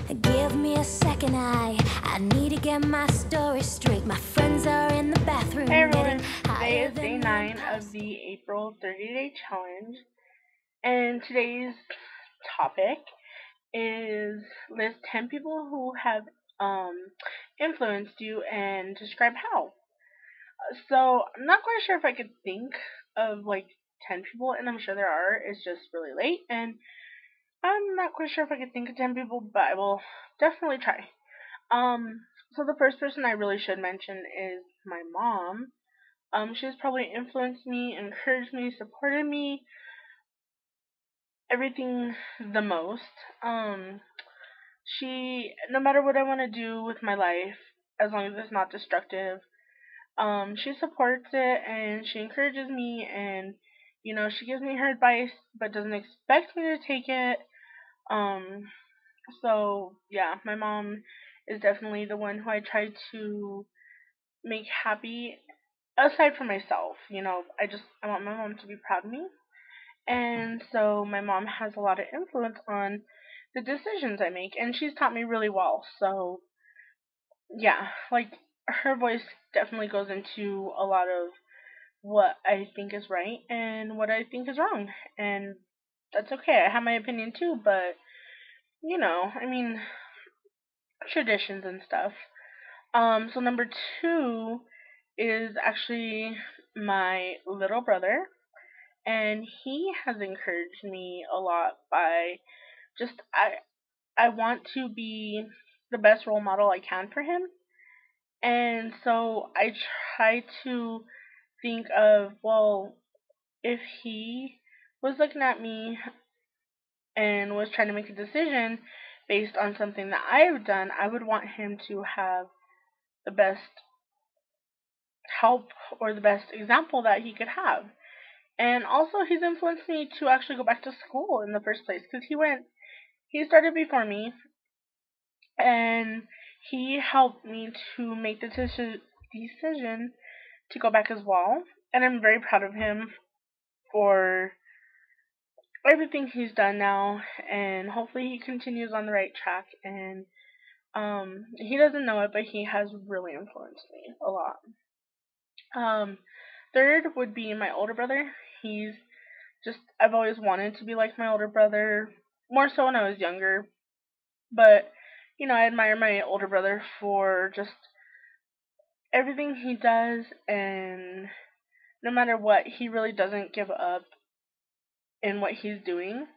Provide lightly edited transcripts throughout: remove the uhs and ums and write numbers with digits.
Give me a second, I need to get my story straight. My friends are in the bathroom. Hey everyone, today is day 9 of the April 30-day challenge, and today's topic is list 10 people who have influenced you and describe how. So I'm not quite sure if I could think of like 10 people, and I'm sure there are. It's just really late, and I'm not quite sure if I could think of 10 people, but I will definitely try. So the first person I really should mention is my mom. She's probably influenced me, encouraged me, supported me, everything the most. No matter what I want to do with my life, as long as it's not destructive, she supports it and she encourages me, and she gives me her advice but doesn't expect me to take it. Um, so yeah, my mom is definitely the one who I try to make happy. Aside from myself, I want my mom to be proud of me. And so my mom has a lot of influence on the decisions I make, and she's taught me really well. So yeah, like her voice definitely goes into a lot of what I think is right and what I think is wrong. And that's okay. I have my opinion too, but I mean, traditions and stuff. So number 2 is actually my little brother, and he has encouraged me a lot by just I want to be the best role model I can for him. And so I try to think of, well, if he was looking at me and was trying to make a decision based on something that I've done, I would want him to have the best help or the best example that he could have. And also, he's influenced me to actually go back to school in the first place because he started before me, and he helped me to make the decision to go back as well. And I'm very proud of him for everything he's done now, and hopefully he continues on the right track. And he doesn't know it, but he has really influenced me a lot. Um, Third would be my older brother. He's I've always wanted to be like my older brother, more so when I was younger. But, I admire my older brother for just everything he does, and no matter what, he really doesn't give up in what he's doing.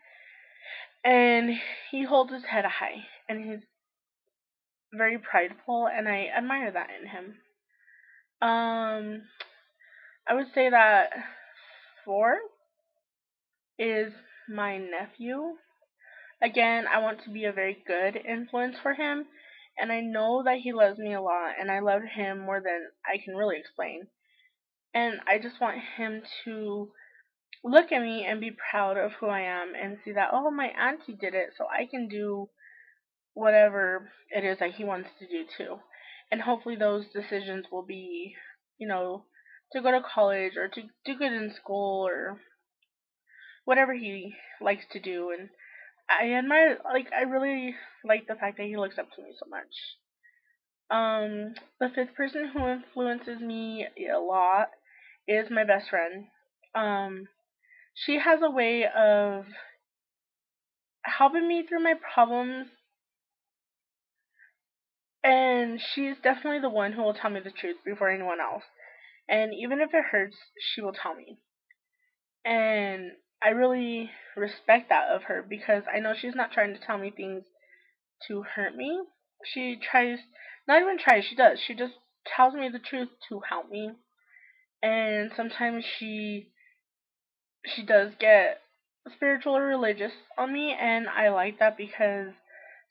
And he holds his head high, and he's very prideful, and I admire that in him. Um, I would say that 4 is my nephew. Again, I want to be a very good influence for him, and I know that he loves me a lot, and I love him more than I can really explain. And I just want him to look at me and be proud of who I am and see that, oh, my auntie did it, so I can do whatever it is that he wants to do too. And hopefully those decisions will be, to go to college or to do good in school or whatever he likes to do. And I really like the fact that he looks up to me so much. The 5th person who influences me a lot is my best friend. Um, she has a way of helping me through my problems, and she's definitely the one who will tell me the truth before anyone else. And even if it hurts, she will tell me. And I really respect that of her because I know she's not trying to tell me things to hurt me. She tries, not even tries, she does. She just tells me the truth to help me. And sometimes she does get spiritual or religious on me, and I like that because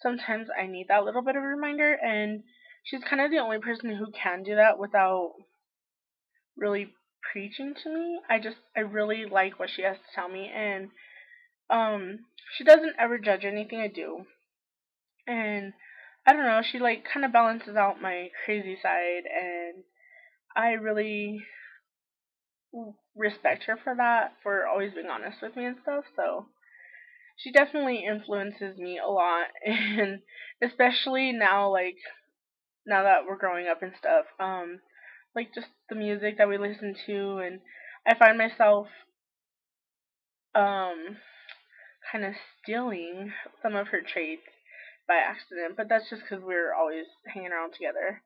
sometimes I need that little bit of a reminder, and she's kind of the only person who can do that without really preaching to me. I really like what she has to tell me, and she doesn't ever judge anything I do. And I don't know, she like kind of balances out my crazy side, and I really respect her for that, for always being honest with me and stuff. So she definitely influences me a lot, and especially now, like now that we're growing up and stuff, like just the music that we listen to, and I find myself um kind of stealing some of her traits by accident, but that's just because we're always hanging around together.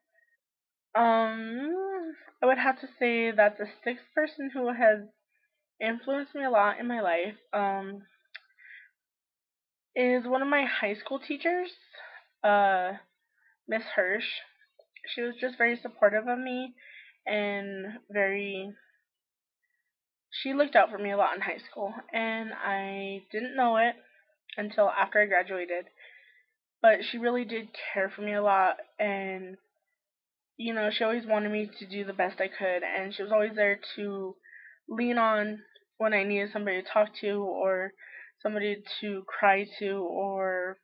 I would have to say that the sixth person who has influenced me a lot in my life is one of my high school teachers, uh, Miss Hirsch. She was just very supportive of me and very. She looked out for me a lot in high school, and I didn't know it until after I graduated. But she really did care for me a lot, and she always wanted me to do the best I could, and she was always there to lean on when I needed somebody to talk to, or somebody to cry to, or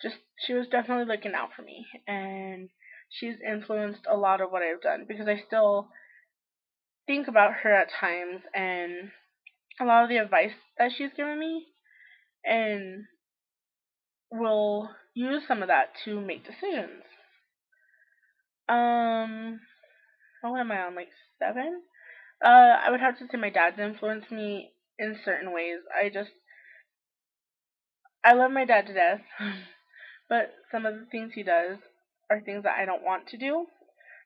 just she was definitely looking out for me, and she's influenced a lot of what I've done because I still think about her at times and a lot of the advice that she's given me, and will use some of that to make decisions. Um, what am I on, like seven? I would have to say my dad's influenced me in certain ways. I love my dad to death, but some of the things he does are things that I don't want to do.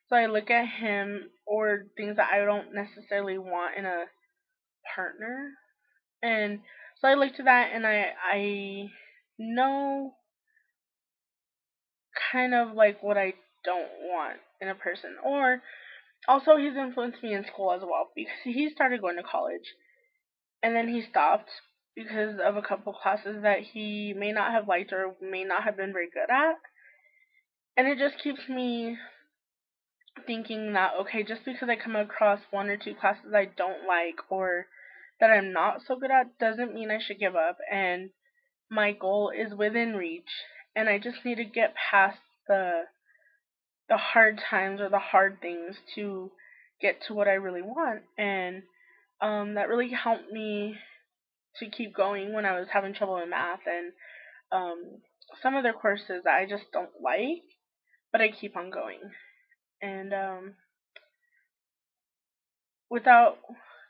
So I look at him or things that I don't necessarily want in a partner, and so I look to that, and I know kind of like what I don't want in a person. Or also he's influenced me in school as well because he started going to college and then he stopped because of a couple classes that he may not have liked or may not have been very good at. And it just keeps me thinking that, okay, just because I come across one or two classes I don't like or that I'm not so good at doesn't mean I should give up, and my goal is within reach, and I just need to get past the hard times or the hard things to get to what I really want. And that really helped me to keep going when I was having trouble in math and some other courses that I just don't like, but I keep on going. And without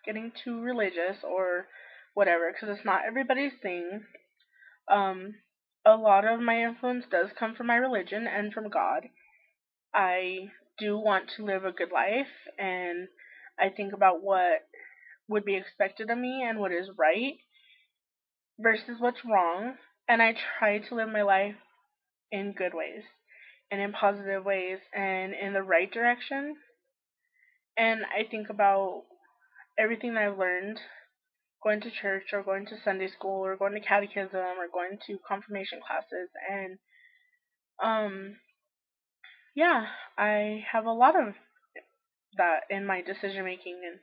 getting too religious or whatever, because it's not everybody's thing, um, a lot of my influence does come from my religion and from God. I do want to live a good life, and I think about what would be expected of me and what is right versus what's wrong, and I try to live my life in good ways and in positive ways and in the right direction. And I think about everything that I've learned going to church or going to Sunday school or going to catechism or going to confirmation classes, and um yeah, I have a lot of that in my decision making, and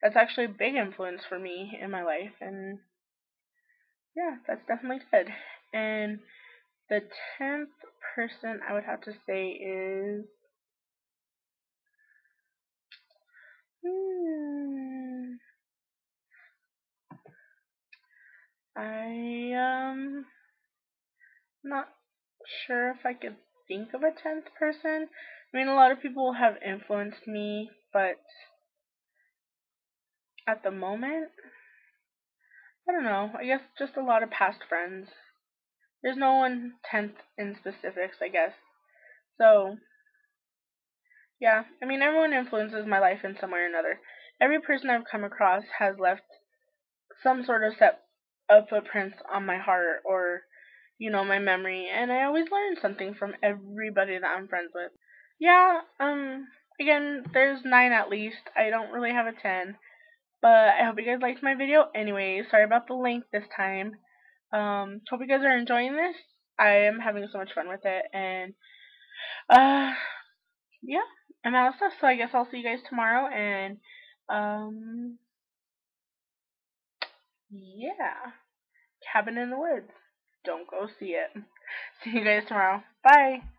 that's actually a big influence for me in my life. And yeah, that's definitely good. And the 10th person I would have to say is hmm, I not sure if I could think of a 10th person. I mean, a lot of people have influenced me, but at the moment, I don't know. I guess just a lot of past friends. There's no one 10th in specifics, I guess. So, yeah, I mean, everyone influences my life in some way or another. Every person I've come across has left some sort of set of footprints on my heart or, my memory, and I always learn something from everybody that I'm friends with. Yeah, again, there's 9 at least. I don't really have a 10, but I hope you guys liked my video anyway. Sorry about the length this time. Hope you guys are enjoying this. I am having so much fun with it, and, uh, yeah, I'm out of stuff, so I guess I'll see you guys tomorrow, and, yeah, Cabin in the Woods. Don't go see it. See you guys tomorrow. Bye!